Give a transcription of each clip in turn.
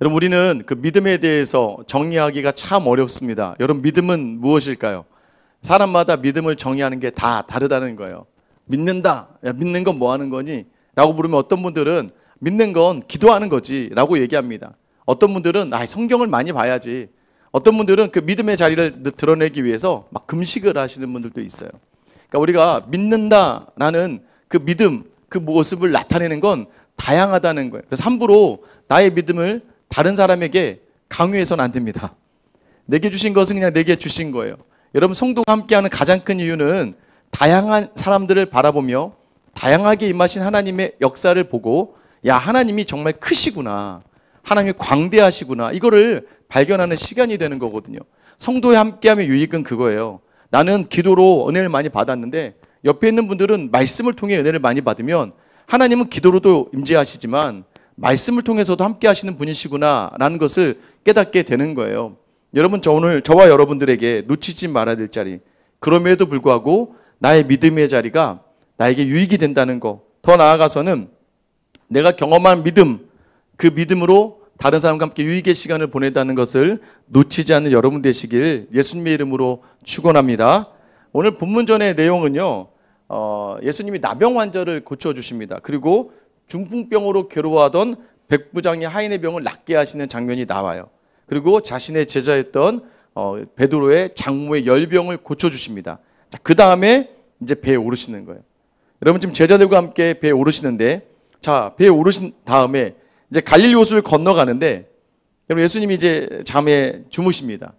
여러분, 우리는 그 믿음에 대해서 정의하기가 참 어렵습니다. 여러분, 믿음은 무엇일까요? 사람마다 믿음을 정의하는 게 다 다르다는 거예요. 믿는다. 야, 믿는 건 뭐 하는 거니? 라고 물으면 어떤 분들은 믿는 건 기도하는 거지 라고 얘기합니다. 어떤 분들은 성경을 많이 봐야지. 어떤 분들은 그 믿음의 자리를 드러내기 위해서 막 금식을 하시는 분들도 있어요. 그러니까 우리가 믿는다라는 그 믿음, 그 모습을 나타내는 건 다양하다는 거예요. 그래서 함부로 나의 믿음을 다른 사람에게 강요해서는 안 됩니다. 내게 주신 것은 그냥 내게 주신 거예요. 여러분, 성도가 함께하는 가장 큰 이유는 다양한 사람들을 바라보며 다양하게 임하신 하나님의 역사를 보고, 야, 하나님이 정말 크시구나, 하나님이 광대하시구나, 이거를 발견하는 시간이 되는 거거든요. 성도에 함께하면 유익은 그거예요. 나는 기도로 은혜를 많이 받았는데 옆에 있는 분들은 말씀을 통해 은혜를 많이 받으면 하나님은 기도로도 임재하시지만 말씀을 통해서도 함께 하시는 분이시구나 라는 것을 깨닫게 되는 거예요. 여러분, 오늘 저와 여러분들에게 놓치지 말아야 될 자리, 그럼에도 불구하고 나의 믿음의 자리가 나에게 유익이 된다는 거, 더 나아가서는 내가 경험한 믿음, 그 믿음으로 다른 사람과 함께 유익의 시간을 보낸다는 것을 놓치지 않는 여러분 되시길 예수님의 이름으로 축원합니다. 오늘 본문전의 내용은요, 예수님이 나병 환자를 고쳐주십니다. 그리고 중풍병으로 괴로워하던 백부장이 하인의 병을 낫게 하시는 장면이 나와요. 그리고 자신의 제자였던 베드로의 장모의 열병을 고쳐주십니다. 그 다음에 이제 배에 오르시는 거예요. 여러분, 지금 제자들과 함께 배에 오르시는데, 자, 배에 오르신 다음에 이제 갈릴리 호수를 건너가는데, 여러분, 예수님이 이제 잠에 주무십니다.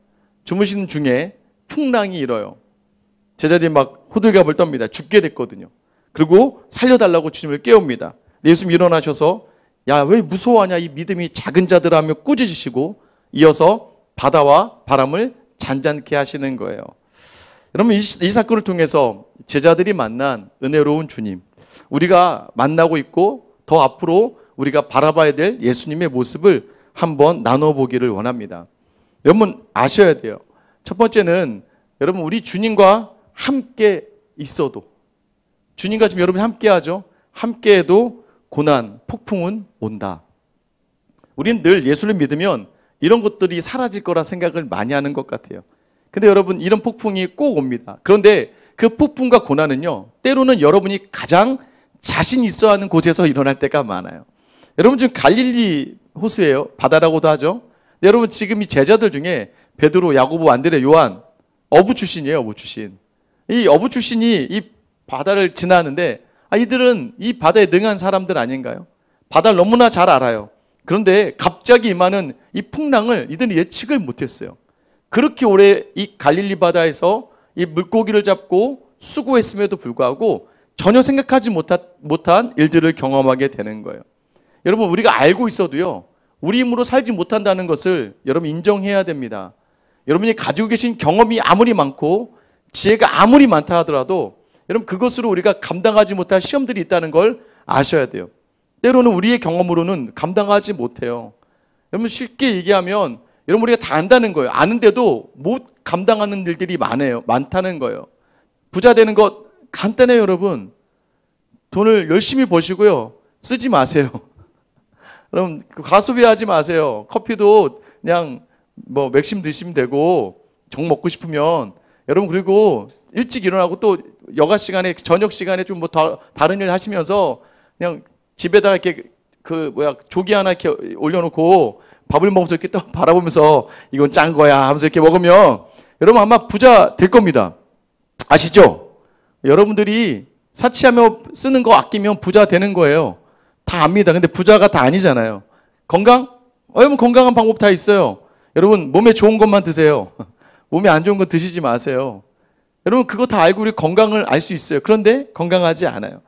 주무시는 중에 풍랑이 일어요. 제자들이 막 호들갑을 떱니다. 죽게 됐거든요. 그리고 살려달라고 주님을 깨웁니다. 예수님 일어나셔서, 야, 왜 무서워하냐, 이 믿음이 작은 자들 하며 꾸짖으시고 이어서 바다와 바람을 잔잔케 하시는 거예요. 여러분, 이 사건을 통해서 제자들이 만난 은혜로운 주님, 우리가 만나고 있고 더 앞으로 우리가 바라봐야 될 예수님의 모습을 한번 나눠보기를 원합니다. 여러분, 아셔야 돼요. 첫 번째는 여러분, 우리 주님과 함께 있어도, 주님과 지금 여러분이 함께 하죠. 함께 해도 고난, 폭풍은 온다. 우리는 늘 예수를 믿으면 이런 것들이 사라질 거라 생각을 많이 하는 것 같아요. 근데 여러분, 이런 폭풍이 꼭 옵니다. 그런데 그 폭풍과 고난은요, 때로는 여러분이 가장 자신 있어 하는 곳에서 일어날 때가 많아요. 여러분, 지금 갈릴리 호수예요. 바다라고도 하죠. 여러분, 지금 이 제자들 중에 베드로, 야고보, 안드레, 요한, 어부 출신이에요. 어부 출신. 이 어부 출신이 이 바다를 지나는데, 이들은 이 바다에 능한 사람들 아닌가요? 바다를 너무나 잘 알아요. 그런데 갑자기 임하는 이 풍랑을 이들은 예측을 못했어요. 그렇게 오래 이 갈릴리 바다에서 이 물고기를 잡고 수고했음에도 불구하고 전혀 생각하지 못한 일들을 경험하게 되는 거예요. 여러분, 우리가 알고 있어도요, 우리 힘으로 살지 못한다는 것을 여러분 인정해야 됩니다. 여러분이 가지고 계신 경험이 아무리 많고 지혜가 아무리 많다 하더라도 여러분, 그것으로 우리가 감당하지 못할 시험들이 있다는 걸 아셔야 돼요. 때로는 우리의 경험으로는 감당하지 못해요. 여러분, 쉽게 얘기하면 여러분, 우리가 다 안다는 거예요. 아는데도 못 감당하는 일들이 많다는 거예요. 부자 되는 것 간단해요. 여러분, 돈을 열심히 버시고요, 쓰지 마세요. 여러분, 과소비하지 마세요. 커피도 그냥 뭐 맥심 드시면 되고, 정 먹고 싶으면. 여러분, 그리고 일찍 일어나고 또 여가 시간에, 저녁 시간에 좀 뭐 다른 일 하시면서 그냥 집에다가 이렇게 조기 하나 이렇게 올려놓고 밥을 먹으면서 이렇게 또 바라보면서 이건 짠 거야 하면서 이렇게 먹으면 여러분, 아마 부자 될 겁니다. 아시죠? 여러분들이 사치하며 쓰는 거 아끼면 부자 되는 거예요. 다 압니다. 근데 부자가 다 아니잖아요. 건강? 여러분, 건강한 방법 다 있어요. 여러분, 몸에 좋은 것만 드세요. 몸에 안 좋은 거 드시지 마세요. 여러분, 그거 다 알고 우리 건강을 알 수 있어요. 그런데 건강하지 않아요.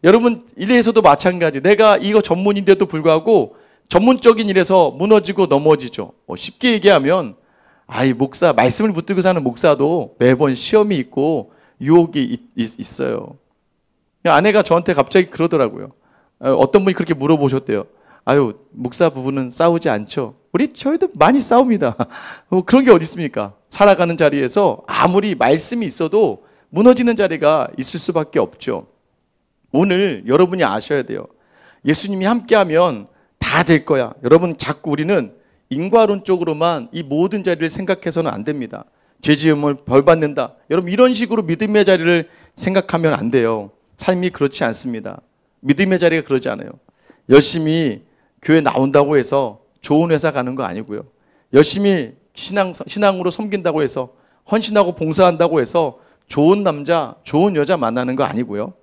여러분, 일에서도 마찬가지. 내가 이거 전문인데도 불구하고 전문적인 일에서 무너지고 넘어지죠. 쉽게 얘기하면, 목사, 말씀을 붙들고 사는 목사도 매번 시험이 있고 유혹이 있어요. 아내가 저한테 갑자기 그러더라고요. 어떤 분이 그렇게 물어보셨대요. 목사 부부는 싸우지 않죠? 저희도 많이 싸웁니다. 그런 게 어디 있습니까? 살아가는 자리에서 아무리 말씀이 있어도 무너지는 자리가 있을 수밖에 없죠. 오늘 여러분이 아셔야 돼요. 예수님이 함께하면 다 될 거야. 여러분 자꾸 우리는 인과론적으로만 이 모든 자리를 생각해서는 안 됩니다. 죄 지으면 벌 받는다. 여러분 이런 식으로 믿음의 자리를 생각하면 안 돼요. 삶이 그렇지 않습니다. 믿음의 자리가 그러지 않아요. 열심히 교회 나온다고 해서 좋은 회사 가는 거 아니고요. 열심히 신앙으로 섬긴다고 해서 헌신하고 봉사한다고 해서 좋은 남자, 좋은 여자 만나는 거 아니고요.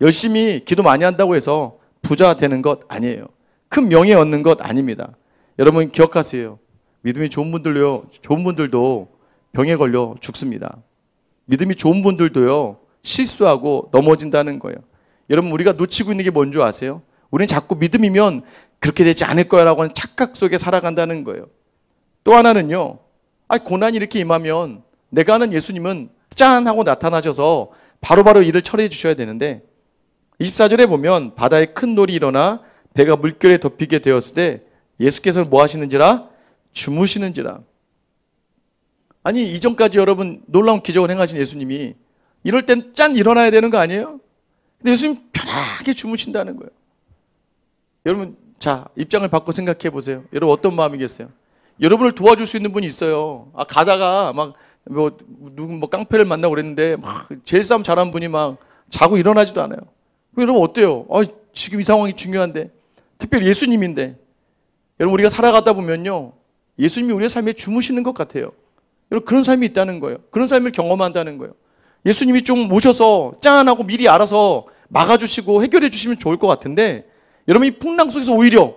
열심히 기도 많이 한다고 해서 부자 되는 것 아니에요. 큰 명예 얻는 것 아닙니다. 여러분 기억하세요. 믿음이 좋은 분들도 병에 걸려 죽습니다. 믿음이 좋은 분들도요, 실수하고 넘어진다는 거예요. 여러분 우리가 놓치고 있는 게 뭔 줄 아세요? 우리는 자꾸 믿음이면 그렇게 되지 않을 거야 라고 하는 착각 속에 살아간다는 거예요. 또 하나는요, 고난이 이렇게 임하면 내가 아는 예수님은 짠 하고 나타나셔서 바로바로 일을 처리해 주셔야 되는데 24절에 보면 바다에 큰 놀이 일어나 배가 물결에 덮이게 되었을 때 예수께서 뭐 하시는지라? 주무시는지라. 아니 이전까지 여러분 놀라운 기적을 행하신 예수님이 이럴 땐 짠 일어나야 되는 거 아니에요? 근데 예수님 편하게 주무신다는 거예요. 여러분 자 입장을 바꿔 생각해 보세요. 여러분 어떤 마음이겠어요? 여러분을 도와줄 수 있는 분이 있어요. 가다가 막 누구 깡패를 만나고 그랬는데 막 제일 싸움 잘하는 분이 막 자고 일어나지도 않아요. 여러분 어때요? 지금 이 상황이 중요한데, 특별히 예수님인데, 여러분 우리가 살아가다 보면요, 예수님이 우리의 삶에 주무시는 것 같아요. 여러분 그런 삶이 있다는 거예요. 그런 삶을 경험한다는 거예요. 예수님이 좀 모셔서 짠하고 미리 알아서 막아주시고 해결해 주시면 좋을 것 같은데, 여러분 이 풍랑 속에서 오히려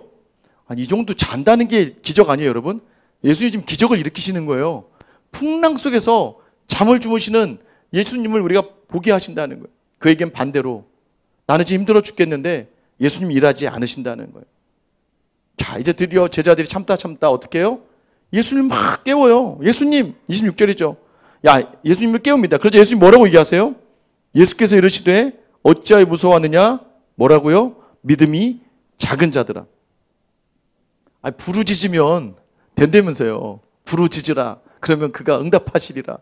이 정도 잔다는 게 기적 아니에요, 여러분? 예수님이 지금 기적을 일으키시는 거예요. 풍랑 속에서 잠을 주무시는 예수님을 우리가 보게 하신다는 거예요. 그에겐 반대로 나는 지금 힘들어 죽겠는데 예수님이 일하지 않으신다는 거예요. 자, 이제 드디어 제자들이 참다 어떻게 해요? 예수님 막 깨워요. 예수님, 26절이죠. 예수님을 깨웁니다. 그래서 예수님 뭐라고 얘기하세요? 예수께서 이르시되 어찌하여 무서워하느냐? 뭐라고요? 믿음이 작은 자들아. 부르짖으면 된다면서요. 부르짖으라. 그러면 그가 응답하시리라.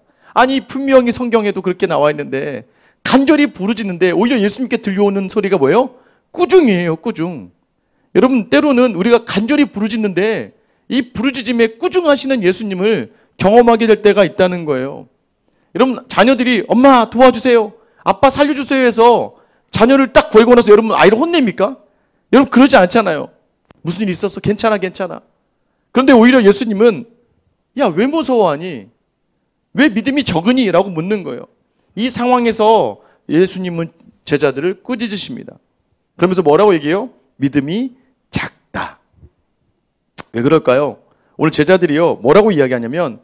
분명히 성경에도 그렇게 나와 있는데 간절히 부르짖는데 오히려 예수님께 들려오는 소리가 뭐예요? 꾸중이에요, 꾸중. 여러분 때로는 우리가 간절히 부르짖는데 이 부르짖음에 꾸중하시는 예수님을 경험하게 될 때가 있다는 거예요. 여러분 자녀들이 엄마 도와주세요, 아빠 살려주세요 해서 자녀를 딱 구하고 나서 여러분 아이를 혼냅니까? 여러분 그러지 않잖아요. 무슨 일 있었어? 괜찮아. 그런데 오히려 예수님은 왜 무서워하니? 왜 믿음이 적으니? 라고 묻는 거예요. 이 상황에서 예수님은 제자들을 꾸짖으십니다. 그러면서 뭐라고 얘기해요? 믿음이 작다. 왜 그럴까요? 오늘 제자들이요 뭐라고 이야기하냐면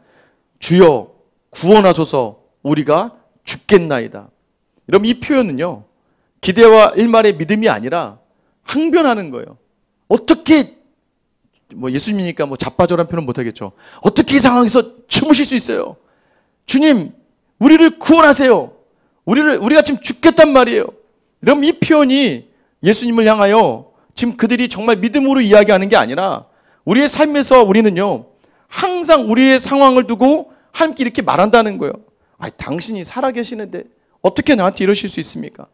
주여 구원하소서 우리가 죽겠나이다. 여러분 이 표현은요 기대와 일말의 믿음이 아니라 항변하는 거예요. 어떻게 예수님이니까 자빠져란 표현 못하겠죠. 어떻게 이 상황에서 주무실 수 있어요? 주님 우리를 구원하세요. 우리가 지금 죽겠단 말이에요. 그럼 이 표현이 예수님을 향하여 지금 그들이 정말 믿음으로 이야기하는 게 아니라 우리의 삶에서 우리는요 항상 우리의 상황을 두고 함께 이렇게 말한다는 거예요. 당신이 살아계시는데 어떻게 나한테 이러실 수 있습니까?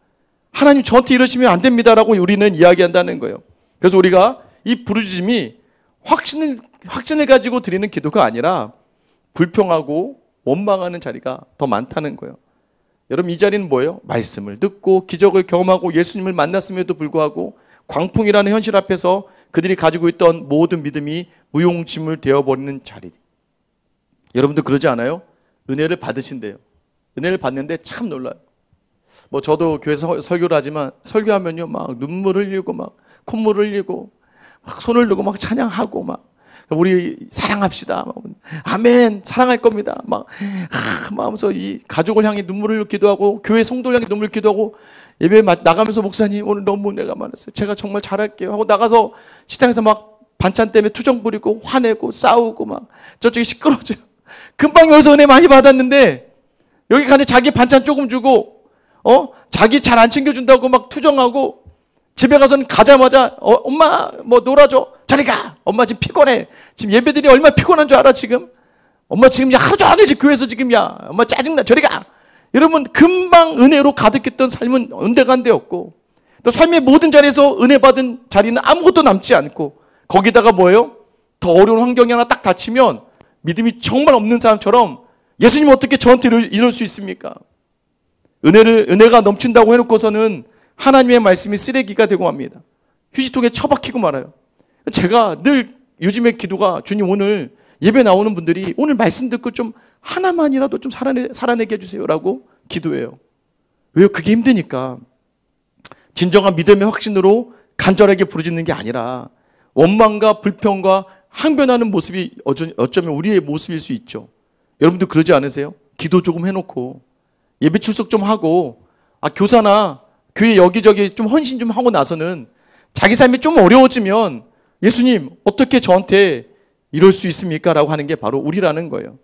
하나님 저한테 이러시면 안 됩니다라고 우리는 이야기한다는 거예요. 그래서 우리가 이 부르짖음이 확신을 가지고 드리는 기도가 아니라 불평하고 원망하는 자리가 더 많다는 거예요. 여러분 이 자리는 뭐예요? 말씀을 듣고 기적을 경험하고 예수님을 만났음에도 불구하고 광풍이라는 현실 앞에서 그들이 가지고 있던 모든 믿음이 무용지물 되어버리는 자리. 여러분도 그러지 않아요? 은혜를 받으신대요. 은혜를 받는데 참 놀라요. 저도 교회에서 설교를 하지만 설교하면요 막 눈물 흘리고 막 콧물 흘리고 막 손을 들고 막 찬양하고 막 우리 사랑합시다. 아멘. 사랑할 겁니다. 막 하면서 이 가족을 향해 눈물을 기도하고 교회 성도를 향해 눈물을 기도하고 예배 나가면서 목사님 오늘 너무 은혜가 많았어요. 제가 정말 잘할게요 하고 나가서 식당에서 막 반찬 때문에 투정 부리고 화내고 싸우고 막 저쪽이 시끄러워져요. 금방 여기서 은혜 많이 받았는데 여기 가는데 자기 반찬 조금 주고 자기 잘 안 챙겨준다고 막 투정하고 집에 가서는 가자마자 엄마 놀아줘. 저리 가. 엄마 지금 피곤해. 지금 예배들이 얼마나 피곤한 줄 알아 지금? 엄마 지금 하루 종일 교회에서 지금 엄마 짜증나. 저리 가. 여러분 금방 은혜로 가득했던 삶은 은대간데였고 또 삶의 모든 자리에서 은혜 받은 자리는 아무것도 남지 않고 거기다가 뭐예요? 더 어려운 환경이 하나 딱 닥치면 믿음이 정말 없는 사람처럼 예수님 어떻게 저한테 이럴 수 있습니까? 은혜가 넘친다고 해놓고서는 하나님의 말씀이 쓰레기가 되고 맙니다. 휴지통에 처박히고 말아요. 제가 늘 요즘에 기도가 주님 오늘 예배 나오는 분들이 오늘 말씀 듣고 좀 하나만이라도 좀 살아내게 해주세요라고 기도해요. 왜요? 그게 힘드니까. 진정한 믿음의 확신으로 간절하게 부르짖는 게 아니라 원망과 불평과 항변하는 모습이 어쩌면 우리의 모습일 수 있죠. 여러분도 그러지 않으세요? 기도 조금 해놓고 예배 출석 좀 하고 교사나 교회 여기저기 좀 헌신 좀 하고 나서는 자기 삶이 좀 어려워지면 예수님 어떻게 저한테 이럴 수 있습니까? 라고 하는 게 바로 우리라는 거예요.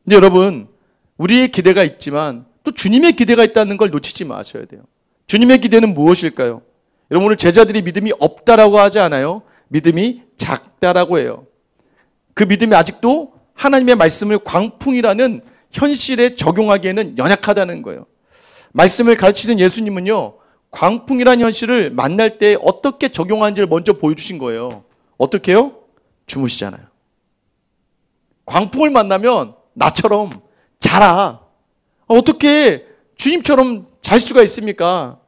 근데 여러분 우리의 기대가 있지만 또 주님의 기대가 있다는 걸 놓치지 마셔야 돼요. 주님의 기대는 무엇일까요? 여러분 오늘 제자들이 믿음이 없다라고 하지 않아요. 믿음이 작다라고 해요. 그 믿음이 아직도 하나님의 말씀을 광풍이라는 현실에 적용하기에는 연약하다는 거예요. 말씀을 가르치신 예수님은요. 광풍이라는 현실을 만날 때 어떻게 적용하는지를 먼저 보여주신 거예요. 어떻게 해요? 주무시잖아요. 광풍을 만나면 나처럼 자라. 어떻게 주님처럼 잘 수가 있습니까?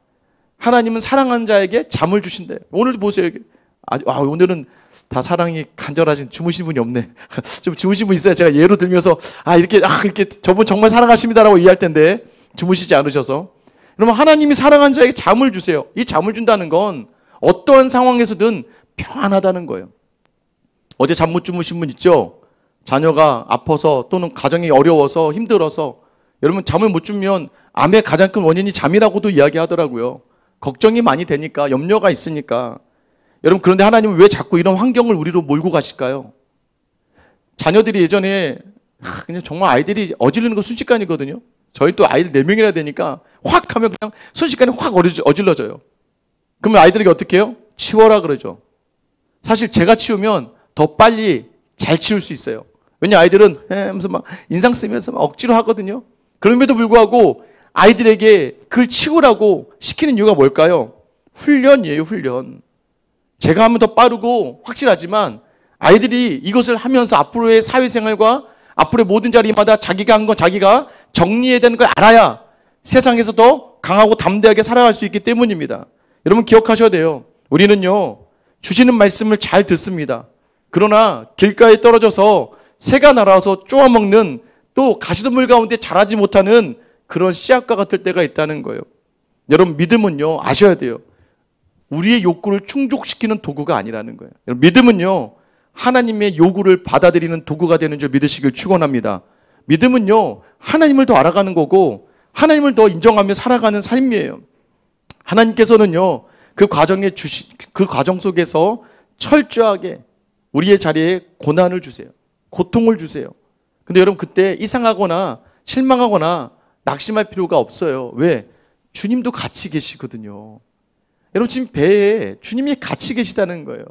하나님은 사랑하는 자에게 잠을 주신대. 오늘도 보세요. 오늘은 다 사랑이 간절하신 주무신 분이 없네. 좀 주무신 분 있어야 제가 예로 들면서 이렇게 저분 정말 사랑하십니다라고 이해할 텐데 주무시지 않으셔서. 그러면 하나님이 사랑하는 자에게 잠을 주세요. 이 잠을 준다는 건 어떠한 상황에서든 평안하다는 거예요. 어제 잠 못 주무신 분 있죠? 자녀가 아파서 또는 가정이 어려워서 힘들어서 여러분 잠을 못 주면 암의 가장 큰 원인이 잠이라고도 이야기하더라고요. 걱정이 많이 되니까 염려가 있으니까. 여러분 그런데 하나님은 왜 자꾸 이런 환경을 우리로 몰고 가실까요? 자녀들이 예전에 그냥 정말 아이들이 어지르는 거 순식간이거든요. 저희 또 아이들 4명이나 되니까 확 하면 그냥 순식간에 확 어질러져요. 그러면 아이들에게 어떻게 해요? 치워라 그러죠. 사실 제가 치우면 더 빨리 잘 치울 수 있어요. 왜냐 아이들은 하면서 막 인상 쓰면서 막 억지로 하거든요. 그럼에도 불구하고 아이들에게 그걸 치우라고 시키는 이유가 뭘까요? 훈련이에요, 훈련. 제가 하면 더 빠르고 확실하지만 아이들이 이것을 하면서 앞으로의 사회생활과 앞으로의 모든 자리마다 자기가 한 건 자기가 정리해야 되는 걸 알아야 세상에서 더 강하고 담대하게 살아갈 수 있기 때문입니다. 여러분 기억하셔야 돼요. 우리는요, 주시는 말씀을 잘 듣습니다. 그러나 길가에 떨어져서 새가 날아와서 쪼아먹는 또 가시덤불 가운데 자라지 못하는 그런 씨앗과 같을 때가 있다는 거예요. 여러분 믿음은요, 아셔야 돼요. 우리의 욕구를 충족시키는 도구가 아니라는 거예요. 여러분, 믿음은요, 하나님의 요구를 받아들이는 도구가 되는 줄 믿으시길 축원합니다. 믿음은요, 하나님을 더 알아가는 거고 하나님을 더 인정하며 살아가는 삶이에요. 하나님께서는요, 그 과정 속에서 철저하게 우리의 자리에 고난을 주세요. 고통을 주세요. 근데 여러분 그때 이상하거나 실망하거나 낙심할 필요가 없어요. 왜? 주님도 같이 계시거든요. 여러분 지금 배에 주님이 같이 계시다는 거예요.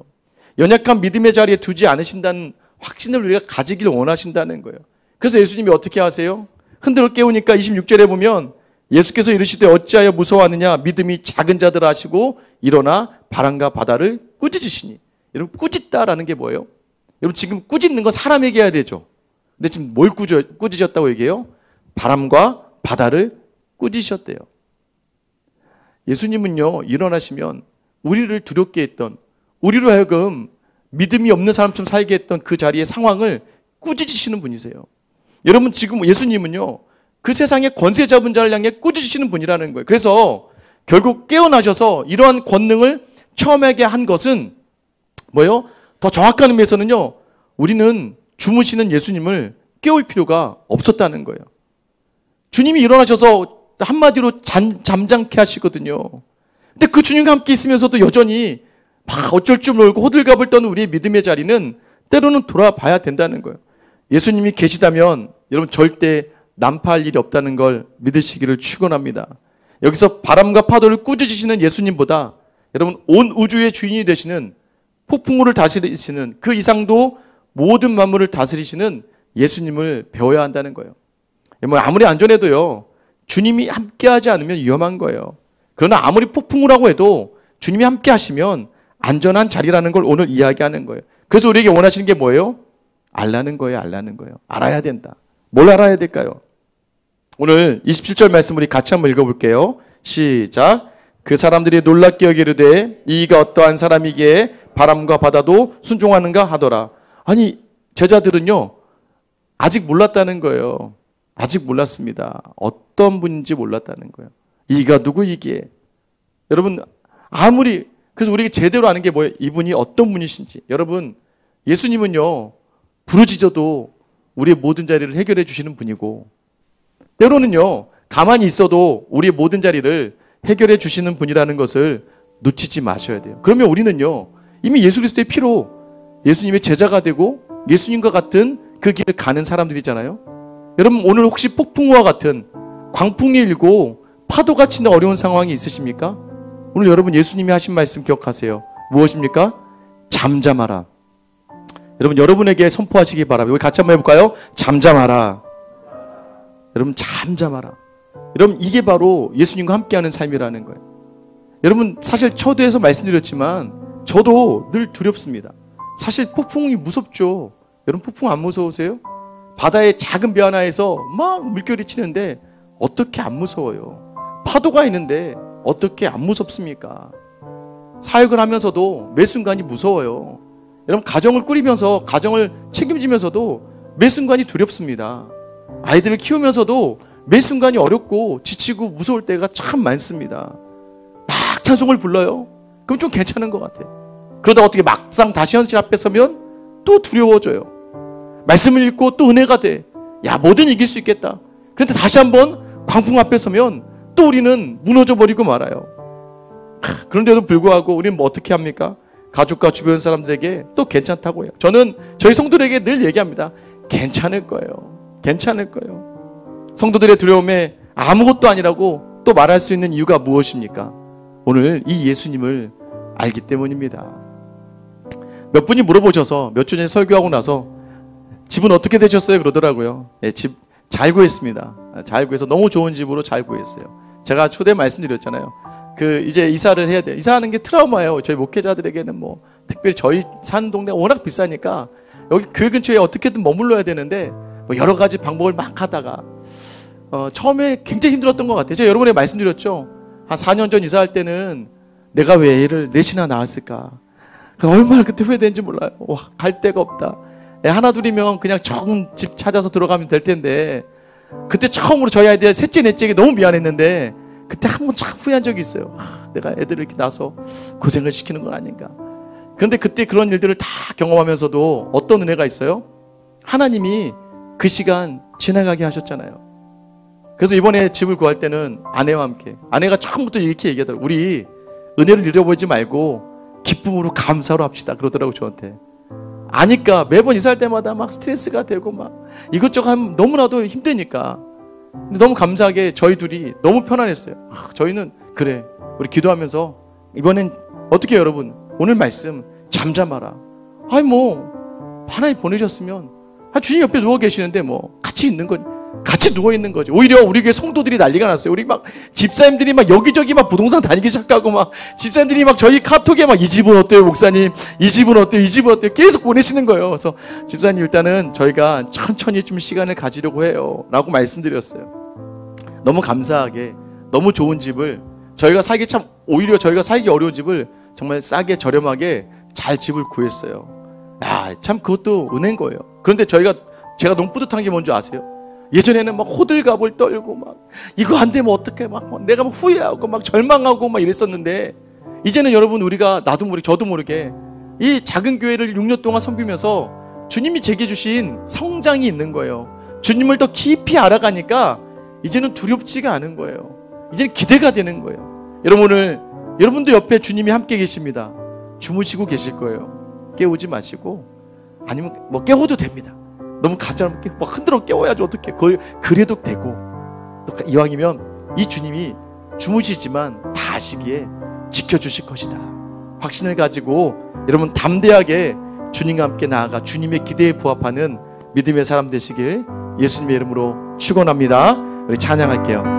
연약한 믿음의 자리에 두지 않으신다는 확신을 우리가 가지기를 원하신다는 거예요. 그래서 예수님이 어떻게 하세요? 흔들어 깨우니까 26절에 보면 예수께서 이르시되 어찌하여 무서워하느냐 믿음이 작은 자들 하시고 일어나 바람과 바다를 꾸짖으시니. 여러분 꾸짖다라는 게 뭐예요? 여러분 지금 꾸짖는 건 사람에게 해야 되죠. 근데 지금 뭘 꾸짖었다고 얘기해요? 바람과 바다를 꾸짖으셨대요. 예수님은요, 일어나시면 우리를 두렵게 했던, 우리로 하여금 믿음이 없는 사람처럼 살게 했던 그 자리의 상황을 꾸짖으시는 분이세요. 여러분 지금 예수님은요, 그 세상의 권세 잡은 자를 향해 꾸짖으시는 분이라는 거예요. 그래서 결국 깨어나셔서 이러한 권능을 처음하게 한 것은 뭐예요? 더 정확한 의미에서는요, 우리는 주무시는 예수님을 깨울 필요가 없었다는 거예요. 주님이 일어나셔서 한마디로 잠잠케 하시거든요. 근데 그 주님과 함께 있으면서도 여전히 막 어쩔 줄 모르고 호들갑을 떠는 우리의 믿음의 자리는 때로는 돌아봐야 된다는 거예요. 예수님이 계시다면 여러분 절대 난파할 일이 없다는 걸 믿으시기를 축원합니다. 여기서 바람과 파도를 꾸짖으시는 예수님보다 여러분 온 우주의 주인이 되시는 폭풍우를 다스리시는 그 이상도 모든 만물을 다스리시는 예수님을 배워야 한다는 거예요. 아무리 안전해도요, 주님이 함께하지 않으면 위험한 거예요. 그러나 아무리 폭풍우라고 해도 주님이 함께 하시면 안전한 자리라는 걸 오늘 이야기하는 거예요. 그래서 우리에게 원하시는 게 뭐예요? 알라는 거예요. 알라는 거예요. 알아야 된다. 뭘 알아야 될까요? 오늘 27절 말씀 우리 같이 한번 읽어볼게요. 시작. 그 사람들이 놀랍게 여기르되 이가 어떠한 사람이기에 바람과 바다도 순종하는가 하더라. 아니 제자들은요 아직 몰랐다는 거예요. 아직 몰랐습니다. 어떤 분인지 몰랐다는 거예요. 이가 누구이기에. 여러분 아무리 그래서 우리가 제대로 아는 게 뭐예요? 이분이 어떤 분이신지. 여러분 예수님은요 부르짖어도 우리의 모든 자리를 해결해 주시는 분이고 때로는요 가만히 있어도 우리의 모든 자리를 해결해 주시는 분이라는 것을 놓치지 마셔야 돼요. 그러면 우리는요 이미 예수 그리스도의 피로 예수님의 제자가 되고 예수님과 같은 그 길을 가는 사람들이잖아요. 여러분 오늘 혹시 폭풍우와 같은 광풍이 일고 파도가 치는 어려운 상황이 있으십니까? 오늘 여러분 예수님이 하신 말씀 기억하세요. 무엇입니까? 잠잠하라. 여러분 여러분에게 선포하시기 바랍니다. 우리 같이 한번 해볼까요? 잠잠하라. 여러분 잠잠하라. 여러분 이게 바로 예수님과 함께하는 삶이라는 거예요. 여러분 사실 초대에서 말씀드렸지만 저도 늘 두렵습니다. 사실 폭풍이 무섭죠. 여러분 폭풍 안 무서우세요? 바다의 작은 배 하나에서 막 물결이 치는데 어떻게 안 무서워요? 파도가 있는데 어떻게 안 무섭습니까? 사역을 하면서도 매 순간이 무서워요. 여러분 가정을 꾸리면서 가정을 책임지면서도 매 순간이 두렵습니다. 아이들을 키우면서도 매 순간이 어렵고 지치고 무서울 때가 참 많습니다. 막 찬송을 불러요. 그럼 좀 괜찮은 것 같아. 그러다 어떻게 막상 다시 현실 앞에 서면 또 두려워져요. 말씀을 읽고 또 은혜가 돼. 야 뭐든 이길 수 있겠다. 그런데 다시 한번 광풍 앞에 서면 또 우리는 무너져 버리고 말아요. 그런데도 불구하고 우리는 뭐 어떻게 합니까? 가족과 주변 사람들에게 또 괜찮다고 해요. 저는 저희 성도들에게 늘 얘기합니다. 괜찮을 거예요. 괜찮을 거예요. 성도들의 두려움에 아무것도 아니라고 또 말할 수 있는 이유가 무엇입니까? 오늘 이 예수님을 알기 때문입니다. 몇 분이 물어보셔서 몇 주 전에 설교하고 나서 집은 어떻게 되셨어요? 그러더라고요. 네, 집 잘 구했습니다. 잘 구해서 너무 좋은 집으로 잘 구했어요. 제가 초대 말씀드렸잖아요. 이제 이사를 해야 돼요. 이사하는 게 트라우마예요. 저희 목회자들에게는 뭐 특별히 저희 사는 동네가 워낙 비싸니까 여기 교회 근처에 어떻게든 머물러야 되는데 뭐 여러 가지 방법을 막 하다가 처음에 굉장히 힘들었던 것 같아요. 제가 여러분에게 말씀드렸죠. 한 4년 전 이사할 때는 내가 왜 애를 넷이나 낳았을까. 얼마나 그때 후회되는지 몰라요. 와, 갈 데가 없다. 애 하나 둘이면 그냥 좋은 집 찾아서 들어가면 될 텐데 그때 처음으로 저희 아이들 셋째 넷째에게 너무 미안했는데 그때 한 번 참 후회한 적이 있어요. 내가 애들을 이렇게 낳아서 고생을 시키는 건 아닌가. 그런데 그때 그런 일들을 다 경험하면서도 어떤 은혜가 있어요? 하나님이 그 시간 지나가게 하셨잖아요. 그래서 이번에 집을 구할 때는 아내와 함께 아내가 처음부터 이렇게 얘기하더라고요. 우리 은혜를 잃어버리지 말고 기쁨으로 감사로 합시다. 그러더라고요 저한테. 아니까 매번 이사할 때마다 막 스트레스가 되고 막 이것저것 하면 너무나도 힘드니까. 근데 너무 감사하게 저희 둘이 너무 편안했어요. 저희는 그래 우리 기도하면서 이번엔 어떻게 여러분 오늘 말씀 잠잠하라. 아니 뭐 하나님 보내셨으면 주님 옆에 누워 계시는데 뭐 같이 있는 거지. 같이 누워 있는 거지. 오히려 우리 교회 성도들이 난리가 났어요. 우리 막 집사님들이 막 여기저기 막 부동산 다니기 시작하고 막 집사님들이 막 저희 카톡에 막 이 집은 어때요 목사님, 이 집은 어때요, 이 집은 어때요 계속 보내시는 거예요. 그래서 집사님 일단은 저희가 천천히 좀 시간을 가지려고 해요 라고 말씀드렸어요. 너무 감사하게 너무 좋은 집을 저희가 살기 참 오히려 저희가 살기 어려운 집을 정말 싸게 저렴하게 잘 집을 구했어요. 야, 참 그것도 은혜인 거예요. 그런데 제가 너무 뿌듯한 게 뭔지 아세요? 예전에는 막 호들갑을 떨고 막 이거 안 되면 어떡해 막 내가 막 후회하고 막 절망하고 막 이랬었는데 이제는 여러분 우리가 나도 모르게 저도 모르게 이 작은 교회를 6년 동안 섬기면서 주님이 제게 주신 성장이 있는 거예요. 주님을 더 깊이 알아가니까 이제는 두렵지가 않은 거예요. 이제는 기대가 되는 거예요. 여러분 오늘 여러분도 옆에 주님이 함께 계십니다. 주무시고 계실 거예요. 깨우지 마시고 아니면 뭐 깨워도 됩니다. 너무 가짜로 막 흔들어 깨워야지 어떡해. 그래도 되고 또 이왕이면 이 주님이 주무시지만 다 아시기에 지켜주실 것이다. 확신을 가지고 여러분 담대하게 주님과 함께 나아가 주님의 기대에 부합하는 믿음의 사람 되시길 예수님의 이름으로 축원합니다. 우리 찬양할게요.